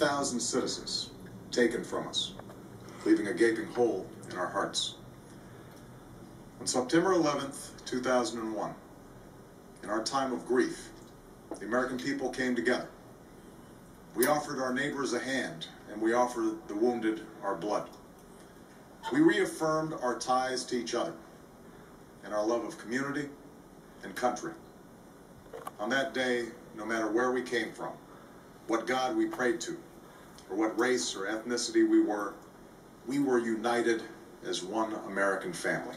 3,000 citizens taken from us, leaving a gaping hole in our hearts. On September 11th, 2001, in our time of grief, the American people came together. We offered our neighbors a hand, and we offered the wounded our blood. We reaffirmed our ties to each other and our love of community and country. On that day, no matter where we came from, what God we prayed to, or what race or ethnicity we were united as one American family.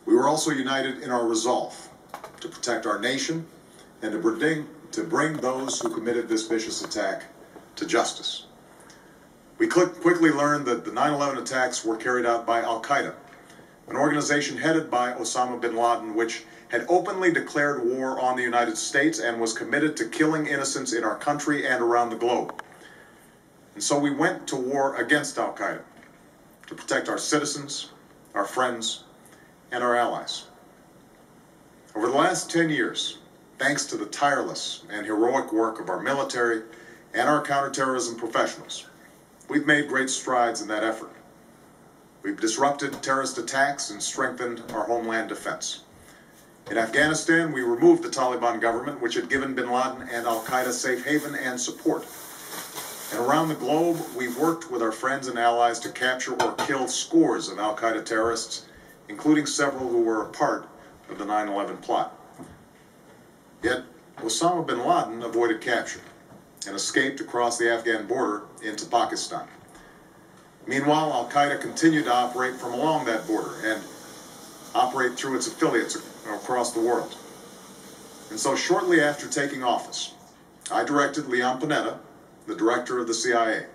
We were also united in our resolve to protect our nation and to bring those who committed this vicious attack to justice. We quickly learned that the 9/11 attacks were carried out by Al-Qaeda, an organization headed by Osama bin Laden, which had openly declared war on the United States and was committed to killing innocents in our country and around the globe. And so we went to war against Al-Qaeda to protect our citizens, our friends, and our allies. Over the last 10 years, thanks to the tireless and heroic work of our military and our counterterrorism professionals, we've made great strides in that effort. We've disrupted terrorist attacks and strengthened our homeland defense. In Afghanistan, we removed the Taliban government, which had given bin Laden and Al-Qaeda safe haven and support. And around the globe, we've worked with our friends and allies to capture or kill scores of Al-Qaeda terrorists, including several who were a part of the 9/11 plot. Yet, Osama bin Laden avoided capture and escaped across the Afghan border into Pakistan. Meanwhile, Al-Qaeda continued to operate from along that border and operate through its affiliates across the world. And so shortly after taking office, I directed Leon Panetta, the director of the CIA,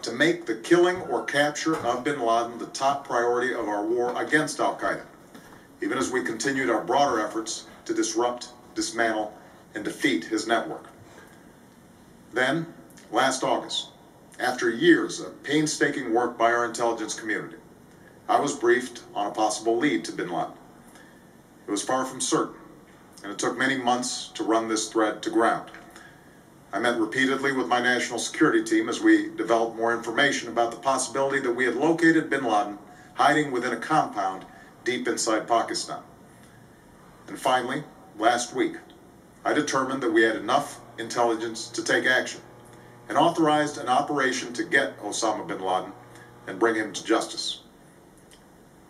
to make the killing or capture of bin Laden the top priority of our war against Al-Qaeda, even as we continued our broader efforts to disrupt, dismantle, and defeat his network. Then, last August, after years of painstaking work by our intelligence community, I was briefed on a possible lead to bin Laden. It was far from certain, and it took many months to run this thread to ground. I met repeatedly with my national security team as we developed more information about the possibility that we had located bin Laden hiding within a compound deep inside Pakistan. And finally, last week, I determined that we had enough intelligence to take action and authorized an operation to get Osama bin Laden and bring him to justice.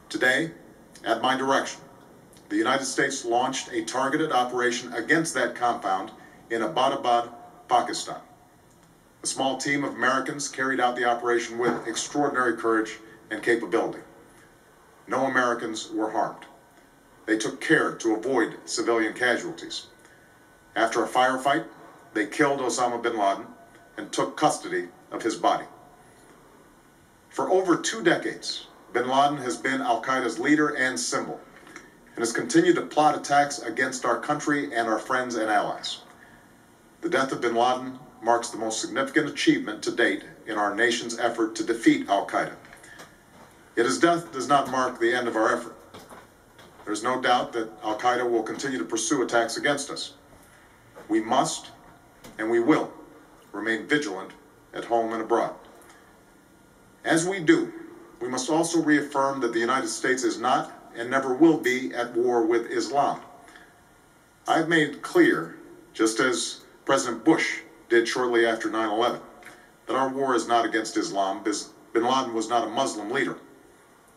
Today, at my direction, the United States launched a targeted operation against that compound in Abbottabad, Pakistan. A small team of Americans carried out the operation with extraordinary courage and capability. No Americans were harmed. They took care to avoid civilian casualties. After a firefight, they killed Osama bin Laden and took custody of his body. For over 2 decades, bin Laden has been Al-Qaeda's leader and symbol, and has continued to plot attacks against our country and our friends and allies. The death of bin Laden marks the most significant achievement to date in our nation's effort to defeat Al-Qaeda. Yet his death does not mark the end of our effort. There's no doubt that Al-Qaeda will continue to pursue attacks against us. We must, and we will, remain vigilant at home and abroad. As we do, we must also reaffirm that the United States is not and never will be at war with Islam. I've made clear, just as President Bush did shortly after 9/11, that our war is not against Islam. Bin Laden was not a Muslim leader.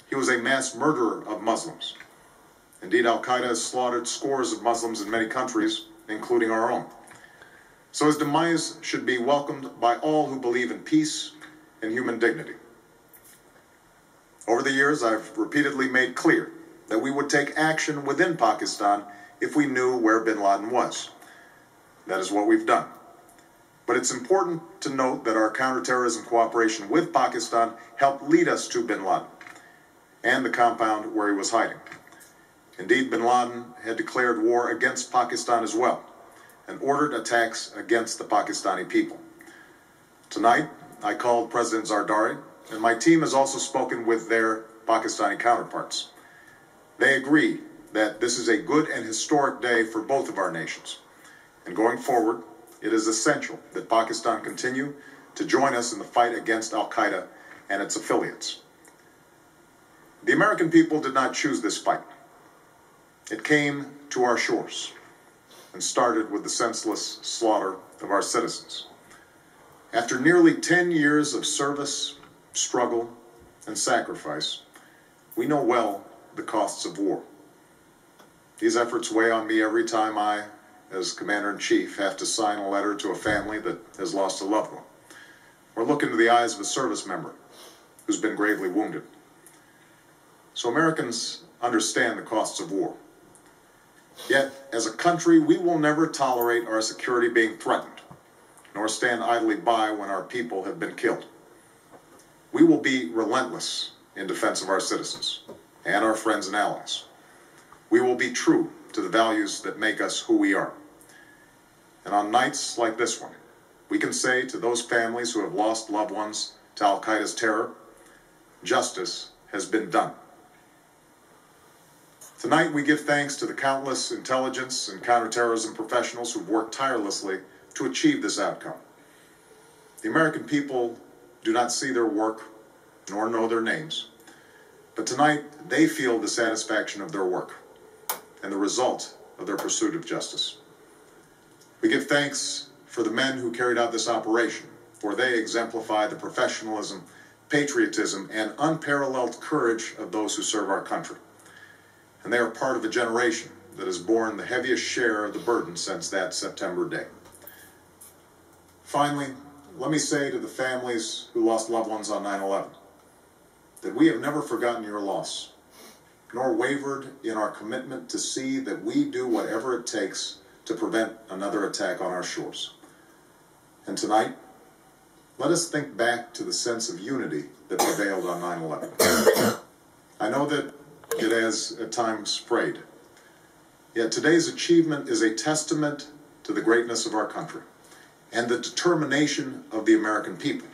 He was a mass murderer of Muslims. Indeed, Al-Qaeda has slaughtered scores of Muslims in many countries, including our own. So his demise should be welcomed by all who believe in peace and human dignity. Over the years, I've repeatedly made clear that we would take action within Pakistan if we knew where bin Laden was. That is what we've done. But it's important to note that our counterterrorism cooperation with Pakistan helped lead us to bin Laden and the compound where he was hiding. Indeed, bin Laden had declared war against Pakistan as well and ordered attacks against the Pakistani people. Tonight, I called President Zardari, and my team has also spoken with their Pakistani counterparts. They agree that this is a good and historic day for both of our nations. And going forward, it is essential that Pakistan continue to join us in the fight against Al-Qaeda and its affiliates. The American people did not choose this fight. It came to our shores and started with the senseless slaughter of our citizens. After nearly 10 years of service, struggle, and sacrifice, we know well the costs of war. These efforts weigh on me every time I, as Commander-in-Chief, have to sign a letter to a family that has lost a loved one, or look into the eyes of a service member who's been gravely wounded. So Americans understand the costs of war. Yet, as a country, we will never tolerate our security being threatened, nor stand idly by when our people have been killed. We will be relentless in defense of our citizens and our friends and allies. We will be true to the values that make us who we are. And on nights like this one, we can say to those families who have lost loved ones to Al-Qaeda's terror, justice has been done. Tonight, we give thanks to the countless intelligence and counterterrorism professionals who've worked tirelessly to achieve this outcome. The American people do not see their work nor know their names, but tonight they feel the satisfaction of their work and the result of their pursuit of justice. We give thanks for the men who carried out this operation, for they exemplify the professionalism, patriotism, and unparalleled courage of those who serve our country. And they are part of a generation that has borne the heaviest share of the burden since that September day. Finally, let me say to the families who lost loved ones on 9/11 that we have never forgotten your loss, nor wavered in our commitment to see that we do whatever it takes to prevent another attack on our shores. And tonight, let us think back to the sense of unity that prevailed on 9/11. I know that it has at times frayed, yet today's achievement is a testament to the greatness of our country and the determination of the American people.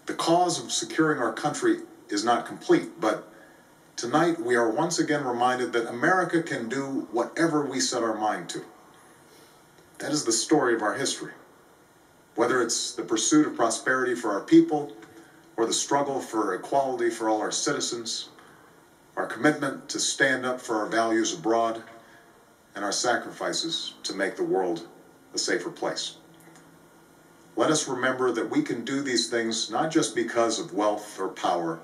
The cause of securing our country is not complete, but tonight we are once again reminded that America can do whatever we set our mind to. That is the story of our history. Whether it's the pursuit of prosperity for our people, or the struggle for equality for all our citizens, our commitment to stand up for our values abroad, and our sacrifices to make the world a safer place. Let us remember that we can do these things not just because of wealth or power,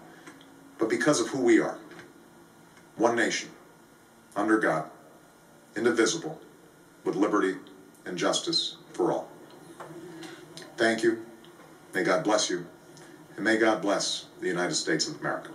but because of who we are. One nation, under God, indivisible, with liberty and justice for all. Thank you. May God bless you. And may God bless the United States of America.